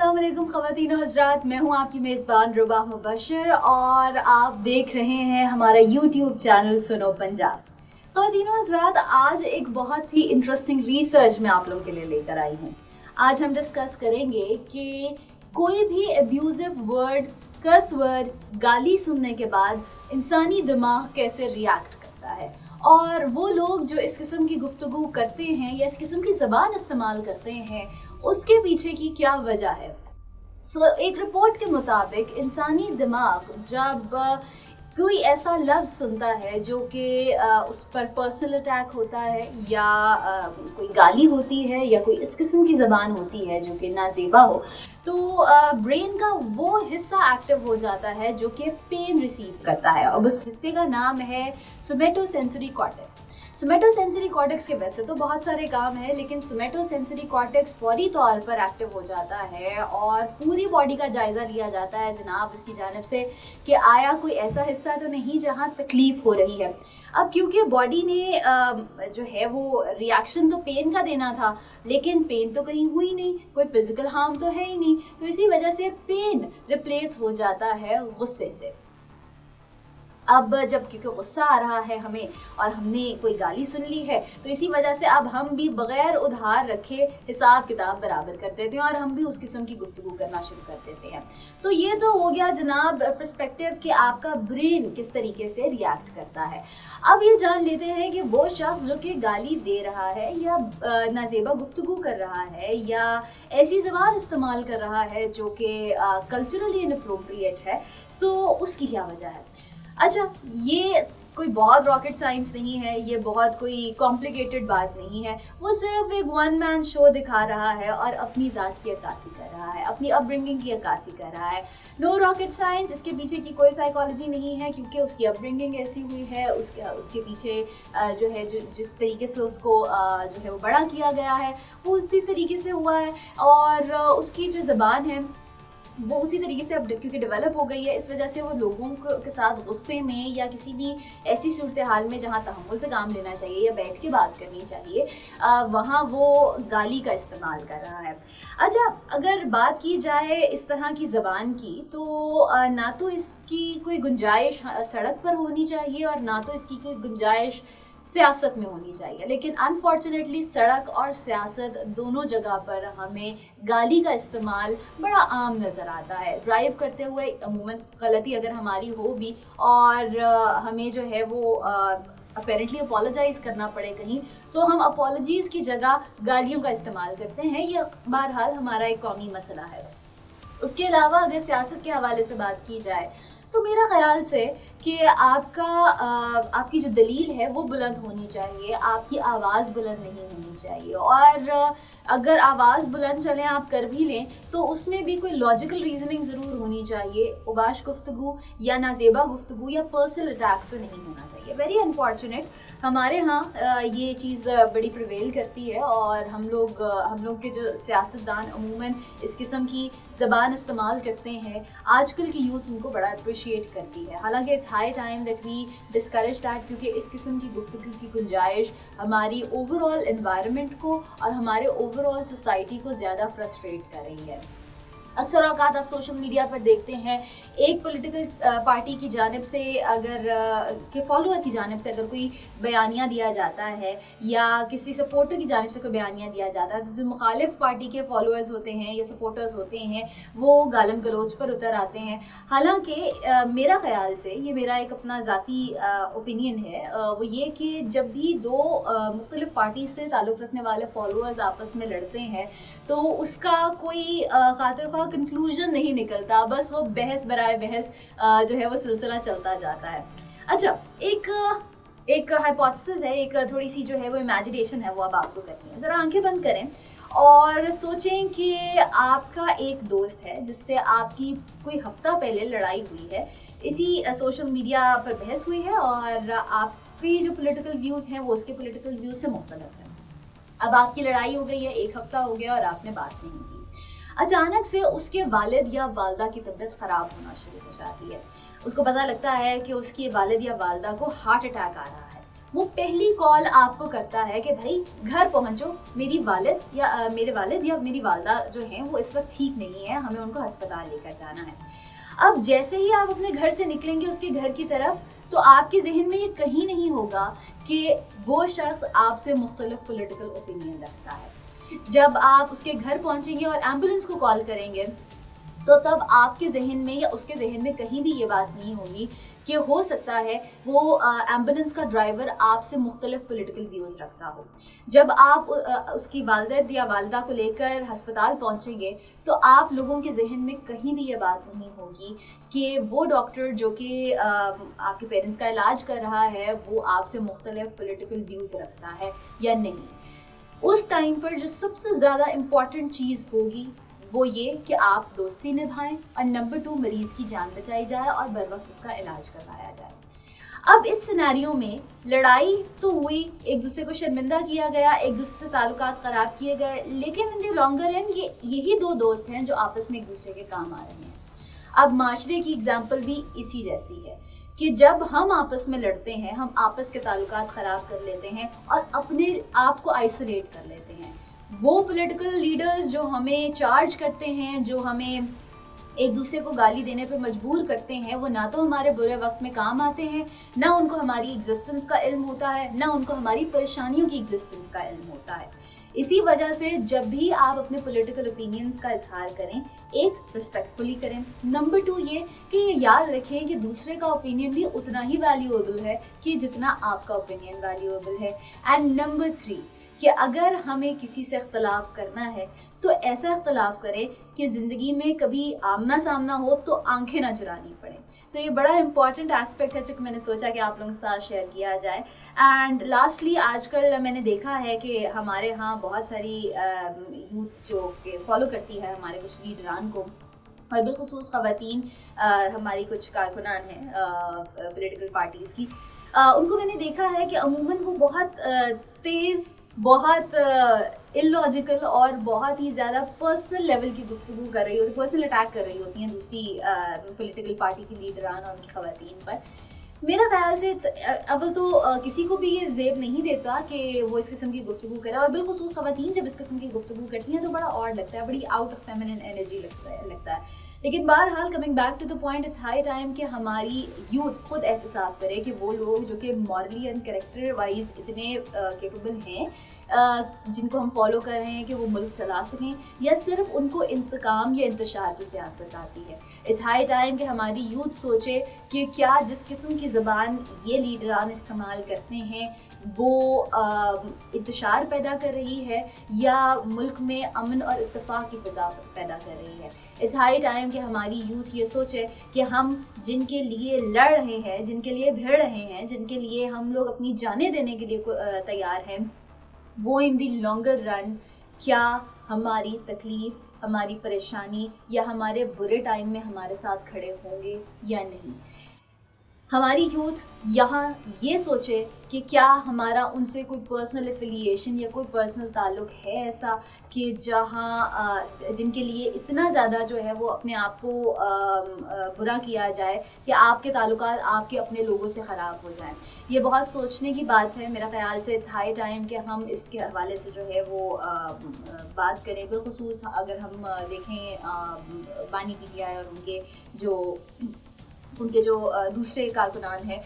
अस्सलाम वालेकुम ख़वातीन और हज़रात, मैं हूँ आपकी मेज़बान रुबा मुबशर और आप देख रहे हैं हमारा यूट्यूब चैनल सुनो पंजाब। ख़वातीन और हज़रात, आज एक बहुत ही इंटरेस्टिंग रिसर्च मैं आप लोगों के लिए लेकर आई हूँ। आज हम डिस्कस करेंगे कि कोई भी एब्यूज़िव वर्ड, कर्स वर्ड, गाली सुनने के बाद इंसानी दिमाग कैसे रिएक्ट करता है, और वो लोग जो इस किस्म की गुफ्तगू करते हैं या इस किस्म की ज़बान इस्तेमाल करते हैं, उसके पीछे की क्या वजह है। एक रिपोर्ट के मुताबिक इंसानी दिमाग जब कोई ऐसा लफ्ज़ सुनता है जो कि उस पर पर्सनल अटैक होता है या कोई गाली होती है या कोई इस किस्म की ज़बान होती है जो कि नाज़ेबा हो, तो ब्रेन का वो हिस्सा एक्टिव हो जाता है जो कि पेन रिसीव करता है। अब उस हिस्से का नाम है सोमैटोसेंसरी कॉर्टेक्स। सोमैटोसेंसरी कॉर्टेक्स के वैसे तो बहुत सारे काम हैं, लेकिन सोमैटोसेंसरी कॉर्टेक्स फौरी तौर पर एक्टिव हो जाता है और पूरी बॉडी का जायज़ा लिया जाता है जनाब इसकी जानिब से कि आया कोई ऐसा हिस्सा तो नहीं जहां तकलीफ़ हो रही है। अब क्योंकि बॉडी ने जो है वो रिएक्शन तो पेन का देना था, लेकिन पेन तो कहीं हुई नहीं, कोई फिज़िकल हार्म तो है ही नहीं, तो इसी वजह से पेन रिप्लेस हो जाता है गुस्से से। अब जब क्योंकि गुस्सा आ रहा है हमें और हमने कोई गाली सुन ली है, तो इसी वजह से अब हम भी बग़ैर उधार रखे हिसाब किताब बराबर कर देते हैं और हम भी उस किस्म की गुफ्तगू करना शुरू कर देते हैं। तो ये तो हो गया जनाब पर्सपेक्टिव कि आपका ब्रेन किस तरीके से रिएक्ट करता है। अब ये जान लेते हैं कि वो शख्स जो कि गाली दे रहा है या नाज़ेबा गुफ्तगू कर रहा है या ऐसी ज़बान इस्तेमाल कर रहा है जो कि कल्चरली इनअप्रोप्रिएट है, सो उसकी क्या वजह है। अच्छा, ये कोई बहुत रॉकेट साइंस नहीं है, ये बहुत कोई कॉम्प्लिकेटेड बात नहीं है। वो सिर्फ एक वन मैन शो दिखा रहा है और अपनी ज़ात की अक्कासी कर रहा है, अपनी अपब्रिंगिंग की अक्कासी कर रहा है। नो रॉकेट साइंस, इसके पीछे की कोई साइकोलॉजी नहीं है, क्योंकि उसकी अपब्रिंगिंग ऐसी हुई है, उसके पीछे जो है जिस तरीके से उसको जो है वो बड़ा किया गया है वो उसी तरीके से हुआ है, और उसकी जो ज़बान है वो उसी तरीके से अब क्योंकि डेवलप हो गई है, इस वजह से वो लोगों के साथ गुस्से में या किसी भी ऐसी सूरत हाल में जहाँ तहम्मुल से काम लेना चाहिए या बैठ के बात करनी चाहिए, वहाँ वो गाली का इस्तेमाल कर रहा है। अच्छा, अगर बात की जाए इस तरह की ज़बान की, तो ना तो इसकी कोई गुंजाइश सड़क पर होनी चाहिए और ना तो इसकी कोई गुंजाइश सियासत में होनी चाहिए, लेकिन अनफॉर्चुनेटली सड़क और सियासत दोनों जगह पर हमें गाली का इस्तेमाल बड़ा आम नज़र आता है। ड्राइव करते हुए अमूमन गलती अगर हमारी हो भी और हमें जो है वो अपेरेंटली अपोलोजाइज़ करना पड़े कहीं, तो हम अपोलॉजीज़ की जगह गालियों का इस्तेमाल करते हैं। यह बहरहाल हमारा एक कौमी मसला है। उसके अलावा अगर सियासत के हवाले से बात की जाए, तो मेरा ख़्याल से कि आपकी जो दलील है वो बुलंद होनी चाहिए, आपकी आवाज़ बुलंद नहीं होनी चाहिए। और अगर आवाज़ बुलंद चलें आप कर भी लें, तो उसमें भी कोई लॉजिकल रीज़निंग ज़रूर होनी चाहिए। उबाश गुफ्तगू या नाज़ेबा गुफ्तगू या पर्सनल अटैक तो नहीं होना चाहिए। वेरी अनफॉर्चुनेट, हमारे यहाँ ये चीज़ बड़ी प्रिवेल करती है और हम लोग के जो सियासतदान अमूमन इस किस्म की ज़बान इस्तेमाल करते हैं, आजकल की यूथ उनको बड़ा अप्रिशिएट करती है। हालांकि it's high time that we discourage that, क्योंकि इस किस्म की गुफ्तगू की गुंजाइश हमारी ओवरऑल एनवायरनमेंट को और हमारे ओवरऑल सोसाइटी को ज़्यादा फ्रस्ट्रेट कर रही है। अक्सर औकात आप सोशल मीडिया पर देखते हैं, एक पॉलिटिकल पार्टी की जानिब से के फॉलोअर की जानिब से अगर कोई बयानिया दिया जाता है या किसी सपोर्टर की जानिब से कोई बयानिया दिया जाता है, तो जो मुखालिफ पार्टी के फॉलोअर्स होते हैं या सपोर्टर्स होते हैं वो गालम गलोच पर उतर आते हैं। हालांकि मेरा ख़्याल से, ये मेरा एक अपना ज़ाती ओपिनियन है, वो ये कि जब भी दो मुख्तलिफ पार्टी से ताल्लुक़ रखने वाले फॉलोअर्स आपस में लड़ते हैं, तो उसका कोई खातिर ख्वाह कंक्लूजन नहीं निकलता, बस वो बहस बराए बहस जो है वो सिलसिला चलता जाता है। अच्छा, एक हाइपोथेसिस है, एक थोड़ी सी जो है वो इमेजिनेशन है, वो अब आपको करनी है। ज़रा आंखें बंद करें और सोचें कि आपका एक दोस्त है जिससे आपकी कोई हफ्ता पहले लड़ाई हुई है, इसी सोशल मीडिया पर बहस हुई है और आपकी जो पॉलिटिकल व्यूज़ हैं वो उसके पॉलिटिकल व्यूज़ से मुख्तलिफ हैं। अब आपकी लड़ाई हो गई है, एक हफ्ता हो गया और आपने बात नहीं की। अचानक से उसके वालिद या वालदा की तबीयत ख़राब होना शुरू हो जाती है। उसको पता लगता है कि उसकी वालिद या वालदा को हार्ट अटैक आ रहा है। वो पहली कॉल आपको करता है कि भाई घर पहुंचो, मेरे वालिद या मेरी वालदा जो हैं वो इस वक्त ठीक नहीं है, हमें उनको अस्पताल लेकर जाना है। अब जैसे ही आप अपने घर से निकलेंगे उसके घर की तरफ, तो आपके जहन में ये कहीं नहीं होगा कि वो शख्स आपसे मुख्तलिफ पॉलिटिकल ओपिनियन रखता है। जब आप उसके घर पहुंचेंगे और एम्बुलेंस को कॉल करेंगे तो तब आपके जहन में या उसके जहन में कहीं भी ये बात नहीं होगी कि हो सकता है वो एम्बुलेंस का ड्राइवर आपसे मुख्तलिफ पॉलिटिकल व्यूज़ रखता हो। जब आप उसकी वालिद या वालदा को लेकर हस्पताल पहुंचेंगे तो आप लोगों के जहन में कहीं भी ये बात नहीं होगी कि वो डॉक्टर जो कि आपके पेरेंट्स का इलाज कर रहा है वो आपसे मुख्तलिफ पॉलिटिकल व्यूज़ रखता है या नहीं। उस टाइम पर जो सबसे ज़्यादा इम्पॉर्टेंट चीज़ होगी वो ये कि आप दोस्ती निभाएं और नंबर 2 मरीज़ की जान बचाई जाए और बर वक्त उसका इलाज करवाया जाए। अब इस सिनेरियो में लड़ाई तो हुई, एक दूसरे को शर्मिंदा किया गया, एक दूसरे से ताल्लुकात ख़राब किए गए, लेकिन इन द लॉन्गर एंड यही 2 दोस्त हैं जो आपस में एक दूसरे के काम आ रहे हैं। अब माशरे की एग्जाम्पल भी इसी जैसी है कि जब हम आपस में लड़ते हैं, हम आपस के ताल्लुकात ख़राब कर लेते हैं और अपने आप को आइसोलेट कर लेते हैं। वो पॉलिटिकल लीडर्स जो हमें चार्ज करते हैं, जो हमें एक दूसरे को गाली देने पर मजबूर करते हैं, वो ना तो हमारे बुरे वक्त में काम आते हैं, ना उनको हमारी एग्जिस्टेंस का इल्म होता है, ना उनको हमारी परेशानियों की एग्जिस्टेंस का इल्म होता है। इसी वजह से जब भी आप अपने पॉलिटिकल ओपिनियंस का इजहार करें, एक रिस्पेक्टफुली करें। नंबर 2 ये कि ये याद रखें कि दूसरे का ओपिनियन भी उतना ही वैल्यूएबल है कि जितना आपका ओपिनियन वैल्यूएबल है। एंड नंबर 3 कि अगर हमें किसी से इख्तलाफ करना है तो ऐसा इख्तलाफ करें कि ज़िंदगी में कभी आमना सामना हो तो आंखें ना चुरानी पड़े। तो ये बड़ा इंपॉर्टेंट एस्पेक्ट है जो कि मैंने सोचा कि आप लोगों के साथ शेयर किया जाए। एंड लास्टली आजकल मैंने देखा है कि हमारे यहाँ बहुत सारी यूथ जो कि फॉलो करती है हमारे कुछ लीडरान को, और बिलखुसूस ख़वातीन हमारी कुछ कारकुनान हैं पॉलिटिकल पार्टीज़ की, उनको मैंने देखा है कि अमूमन वो बहुत तेज़, बहुत इलॉजिकल और बहुत ही ज़्यादा पर्सनल लेवल की गुफ्तगू कर रही होती, पर्सनल अटैक कर रही होती हैं दूसरी पॉलिटिकल पार्टी की लीडरान और उनकी ख़वातीन पर। मेरा ख़्याल से अव्वल तो किसी को भी ये ज़ेब नहीं देता कि वो इस किस्म की गुफ्तगू करे, और बिलखुसूस ख़वातीन जब इस किस्म की गुफ्तगू करती हैं तो बड़ा ऑड लगता है, बड़ी आउट ऑफ फेमिनिन एनर्जी लगता है। लेकिन बहरहाल coming back to the point, it's high time कि हमारी यूथ खुद एहतसाब करे कि वो लोग जो कि मॉरली एंड कैरेक्टर वाइज इतने कैपेबल हैं, जिनको हम फॉलो कर रहे हैं कि वो मुल्क चला सकें, या सिर्फ उनको इंतकाम या इंतशार की सियासत आती है। इट्स हाई टाइम कि हमारी यूथ सोचे कि क्या जिस किस्म की ज़बान ये लीडरान इस्तेमाल करते हैं वो इंतशार पैदा कर रही है या मुल्क में अमन और इत्तेफाक की फ़िज़ा पैदा कर रही है। इट्स हाई टाइम कि हमारी यूथ ये सोचे कि हम जिनके लिए लड़ रहे हैं, जिनके लिए भिड़ रहे हैं, जिनके लिए हम लोग अपनी जानें देने के लिए तैयार हैं, वो इन दी लॉन्गर रन क्या हमारी तकलीफ़, हमारी परेशानी या हमारे बुरे टाइम में हमारे साथ खड़े होंगे या नहीं। हमारी यूथ यहाँ ये सोचे कि क्या हमारा उनसे कोई पर्सनल एफिलिएशन या कोई पर्सनल ताल्लुक़ है ऐसा कि जहाँ जिनके लिए इतना ज़्यादा जो है वो अपने आप को बुरा किया जाए कि आपके ताल्लुकात आपके अपने लोगों से ख़राब हो जाएं। ये बहुत सोचने की बात है। मेरा ख़्याल से इट्स हाई टाइम कि हम इसके हवाले से जो है वो बात करें। बिलखुसूस अगर हम देखें बानी PTI और उनके जो दूसरे कारकुनान हैं,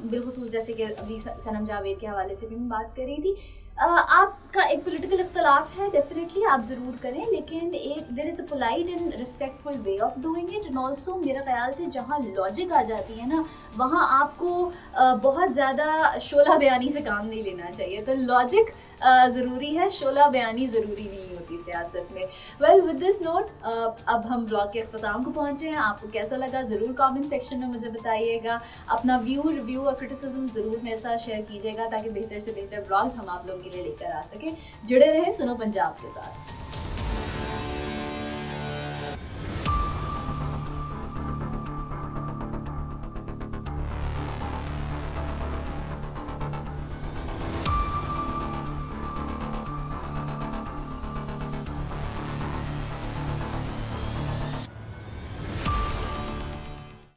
बिलखुसूस जैसे कि अभी सनम जावेद के हवाले से भी मैं बात कर रही थी, आपका एक पॉलिटिकल इख्तलाफ है, डेफिनेटली आप ज़रूर करें, लेकिन एक there is a polite and respectful way of doing it. And also मेरा ख्याल से जहाँ लॉजिक आ जाती है ना, वहाँ आपको बहुत ज़्यादा शोला बयानी से काम नहीं लेना चाहिए। तो लॉजिक ज़रूरी है, शोला बयानी ज़रूरी नहीं होती सियासत में। वेल विद दिस नोट अब हम ब्लॉग के अख्ताम को पहुँचे हैं। आपको कैसा लगा ज़रूर कमेंट सेक्शन में मुझे बताइएगा। अपना व्यू, रिव्यू और क्रिटिसिज्म ज़रूर मेरे साथ शेयर कीजिएगा ताकि बेहतर से बेहतर ब्लॉग्स हम आप लोगों के लिए लेकर आ सकें। जुड़े रहें सुनो पंजाब के साथ।